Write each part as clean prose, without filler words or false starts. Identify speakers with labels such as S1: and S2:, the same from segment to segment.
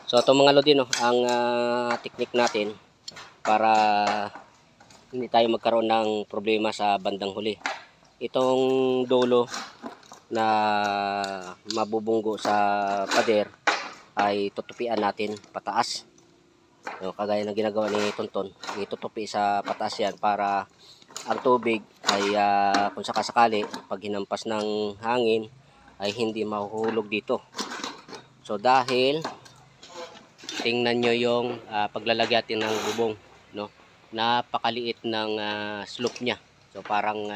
S1: So ito mga lodi, no, ang technique natin para hindi tayo magkaroon ng problema sa bandang huli. Itong dulo na mabubunggo sa pader ay tutupian natin pataas. So, kagaya ng ginagawa ni Tonton, itutupi sa pataas yan para ang tubig ay kung sakasakali pag hinampas ng hangin ay hindi mahuhulog dito. So dahil tingnan nyo yung paglalagay ng bubong, no? Napakaliit ng slope niya. So parang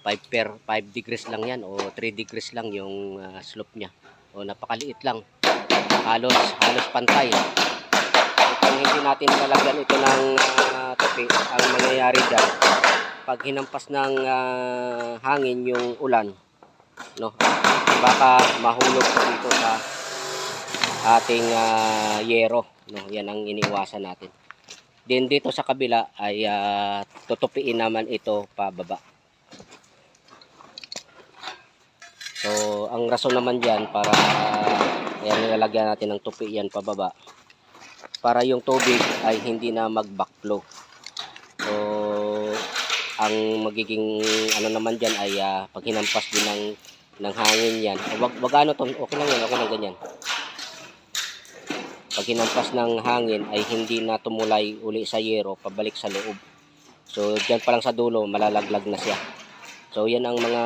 S1: 5 degrees lang yan o 3 degrees lang yung slope niya. O napakaliit lang. Halos pantay. Kung hindi natin lalagyan ito ng tupi, ang mangyayari dyan, pag hinampas ng hangin yung ulan, no, baka mahulog dito sa ating yero, no. Yan ang iniwasan natin. Then dito sa kabila ay tutupiin naman ito pababa. So ang rason naman diyan para nilalagyan natin ng tupi yan pababa para yung tubig ay hindi na mag-backflow. So ang magiging ano naman diyan ay pag hinampas din ng hangin yan. Wag ano to, okay lang yan, okay lang ganyan. Pag hinampas ng hangin ay hindi na tumulay uli sa yero pabalik sa loob. So diyan pa lang sa dulo malalaglag na siya. So yan ang mga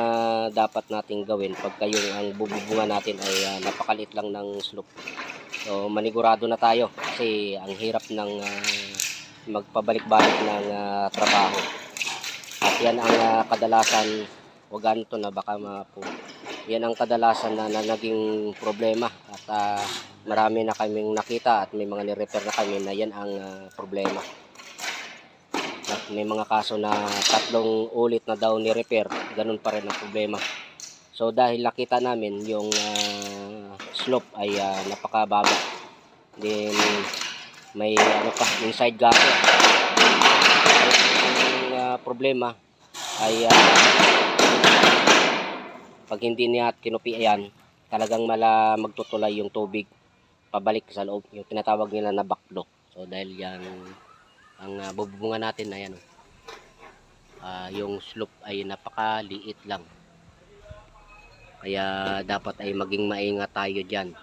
S1: dapat nating gawin pagka yung ang bububungan natin ay napakalit lang ng slope. So manigurado na tayo kasi ang hirap ng magpabalik-balik ng trabaho. At yan ang kadalasan, wag ganito na baka yan ang kadalasan na naging problema at marami na kaming nakita at may mga ni-repair na kami na yan ang problema. At may mga kaso na 3 ulit na daw ni-repair, ganun pa rin ang problema. So dahil nakita namin yung slope ay napakababa. Then may ano pa, inside gasket. Ang problema ay pag hindi niya kinupi yan, talagang magtutulay yung tubig pabalik sa loob, yung tinatawag nila na backflow. So dahil yan ang bubungan natin na yan, yung slope ay napakaliit lang, kaya dapat ay maging maingat tayo dyan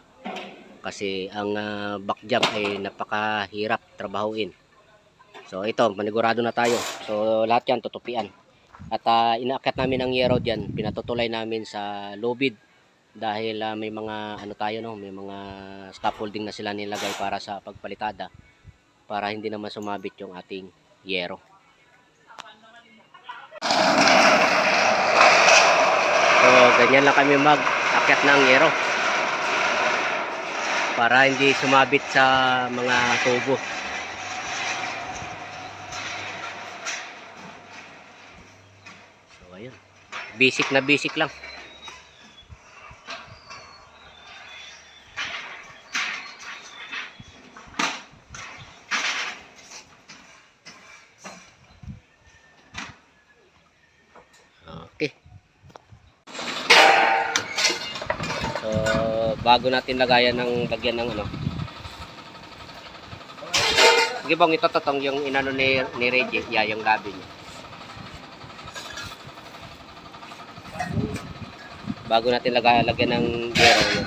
S1: kasi ang back jump ay napakahirap trabahuin. So ito, manigurado na tayo. So lahat yan tutupian at inaakyat namin ang yero dyan, pinatutulay namin sa lubid dahil may mga ano tayo, no, may mga scaffolding na sila nilagay para sa pagpalitada para hindi naman sumabit yung ating yero. So ganyan lang kami mag-akyat ng yero para hindi sumabit sa mga tubo. So ayun, basic na basic lang. Okay. So bago natin lagyan ng ano. Sige bang itatotong yung inano ni Reggie, yung gabi niya. Bago natin lagyan ng gero yun,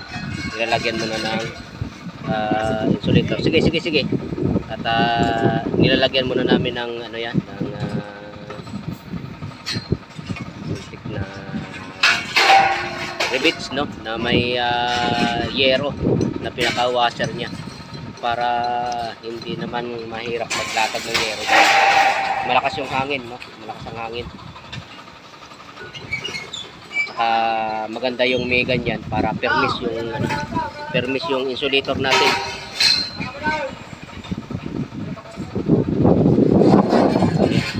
S1: nilalagyan muna ng insulator. Sige. At nilalagyan muna namin ng ano yan, ng na rivets, no, na may yero na pinaka-washer niya para hindi naman mahirap maglatag ng yero. Malakas yung hangin, no? Malakas ang hangin. At maganda yung may ganyan para permis yung insulator natin.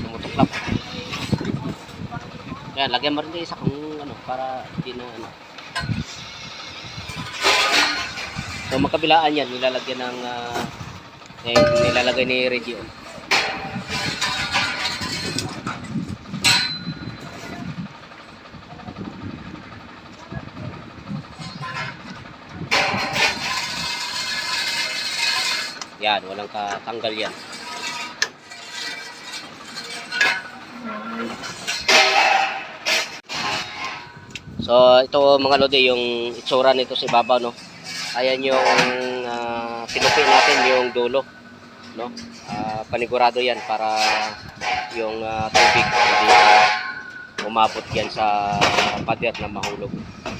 S1: Tumutuklap. Yan, lagyan mo rin din isa kung ano para hindi na ano. So magkabilaan yan, nilalagyan ng nilalagay ni Reggie. Yan, walang katanggal yan. So ito mga lodi, yung itsura nito sa ibabaw, no. Ayan yung pinupi natin yung dulo, no. Panigurado yan para yung tubig hindi umabot yan sa pader na mahulog.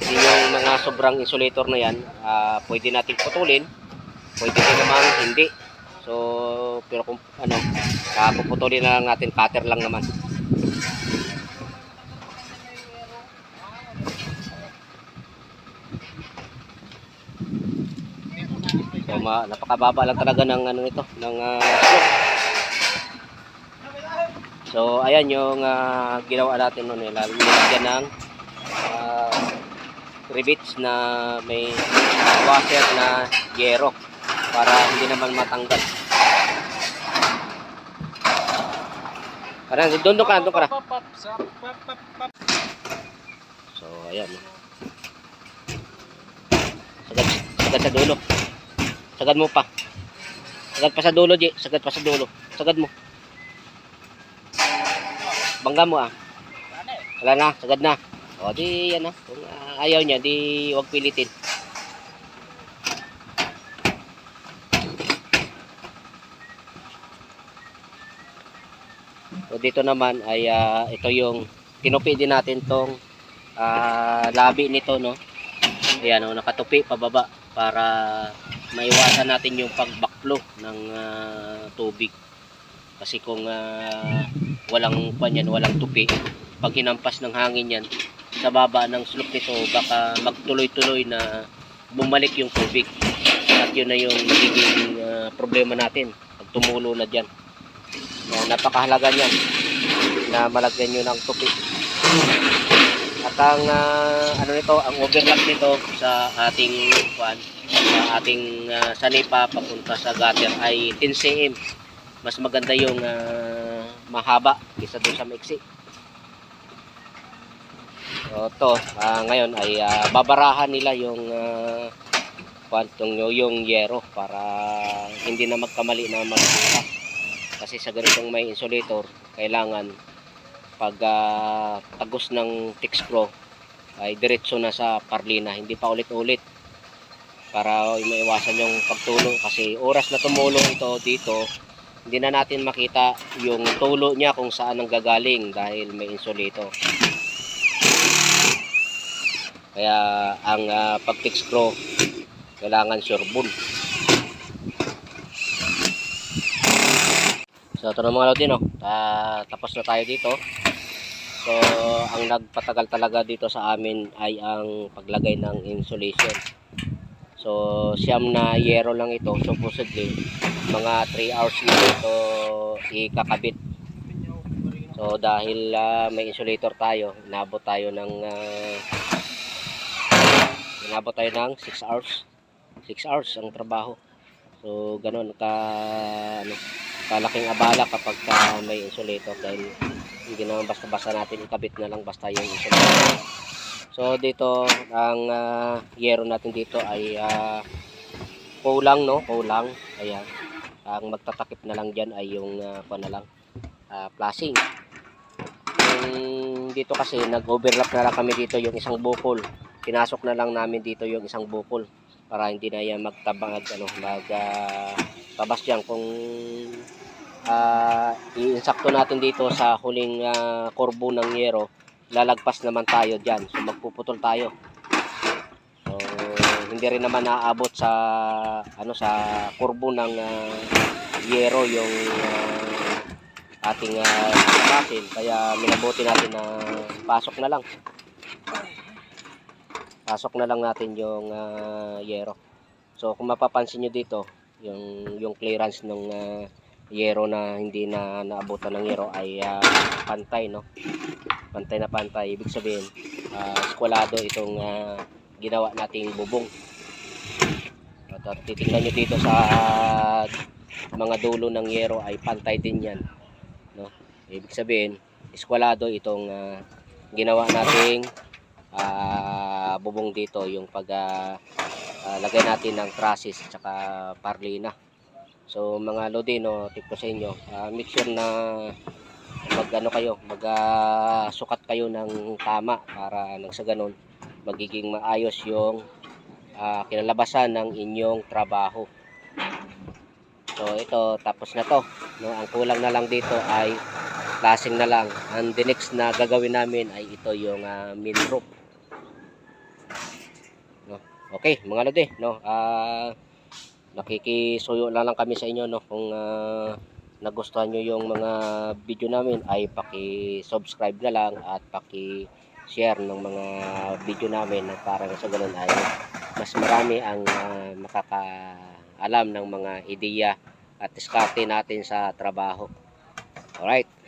S1: Yung mga sobrang insulator na yan, pwede natin putulin, pwede din naman hindi. So pero kung ano, puputulin na lang natin, cutter lang naman. So napakababa lang talaga ng ano nito, ng slope. So ayan yung ginawa natin noon, nilagyan ng rivets na may washer na yero para hindi naman matanggal. Parang doon ka na. So ayan. Sagad sa dulo. Sagad mo pa. Sagad pa sa dulo, Ji. Sagad pa sa dulo. Sagad mo. Bangga mo Wala na, sagad na. O di yan Kung ayaw niya, di wag pilitin. So dito naman ay ito yung tinupi din natin tong labi nito, no. Ayan, nakatupi pababa para maiwasan natin yung pag-backflow ng tubig. Kasi kung walang walang tupi, pag hinampas ng hangin yan sa baba ng slope nito, baka magtuloy-tuloy na bumalik yung tubig. At yun na yung magiging problema natin pag tumulo na dyan. Napakahalaga niyan na malagyan nyo ng tupi. At ang ang overlap nito sa ating sanipa papunta sa gutter ay 10 cm. Mas maganda yung mahaba kaysa doon sa maiksi. So to ngayon ay babarahan nila yung yung yero para hindi na magkamali na magbuka. Kasi sa ganitong may insulator, kailangan pag tagos ng Texpro ay diretso na sa parlina, hindi pa ulit-ulit, para maiwasan yung pagtulo. Kasi oras na tumulong ito dito, hindi na natin makita yung tulo niya kung saan ang gagaling dahil may insulator. Kaya ang pag Texpro kailangan sureball. So ito na mga lodi, no? Tapos na tayo dito. So ang nagpatagal talaga dito sa amin ay ang paglagay ng insulation. So siyam na yero lang ito, supposedly mga 3 hours na ito ikakabit. So dahil may insulator tayo, inabot tayo ng 6 hours. 6 hours ang trabaho. So ganoon kalaking abala kapag may insulator, dahil hindi naman basta-basta natin ikabit na lang basta yung insulator. So dito ang yero natin dito ay kulang, no? Kulang. Ayan. Ang magtatakip na lang diyan ay yung flashing. Dito kasi nag-overlap na lang kami dito yung isang bukol. Pinasok na lang namin dito yung isang bukol para hindi na yan tabas diyan kung iinsakto natin dito sa huling kurbo ng yero, lalagpas naman tayo diyan. So magpuputol tayo. So hindi rin naman naaabot sa sa kurbo ng yero yung ating pasin, kaya minabuti natin na pasok na lang natin yung yero. So kung mapapansin nyo dito, yung clearance ng yero na hindi na naabutan ng yero ay pantay, no? Pantay na pantay. Ibig sabihin skwalado itong ginawa nating bubong. At titingnan nyo dito sa mga dulo ng yero ay pantay din yan, no? Ibig sabihin skwalado itong ginawa nating bubong dito, yung pag lagay natin ng trusses at saka parlina. So mga lodi, no, tip ko sa inyo, make sure na sukat kayo ng tama para nang sa ganun magiging maayos yung kinalabasan ng inyong trabaho. So ito, tapos na to, no? Ang kulang na lang dito ay flashing na lang. And the next na gagawin namin ay ito yung main roof, no? Okay mga lodi, no, nakikisuyo lang kami sa inyo, no? Kung nagustuhan nyo yung mga video namin ay paki-subscribe na lang at paki-share ng mga video namin, na para sa ganun ay mas marami ang makakaalam ng mga ideya at diskarte natin sa trabaho. Alright.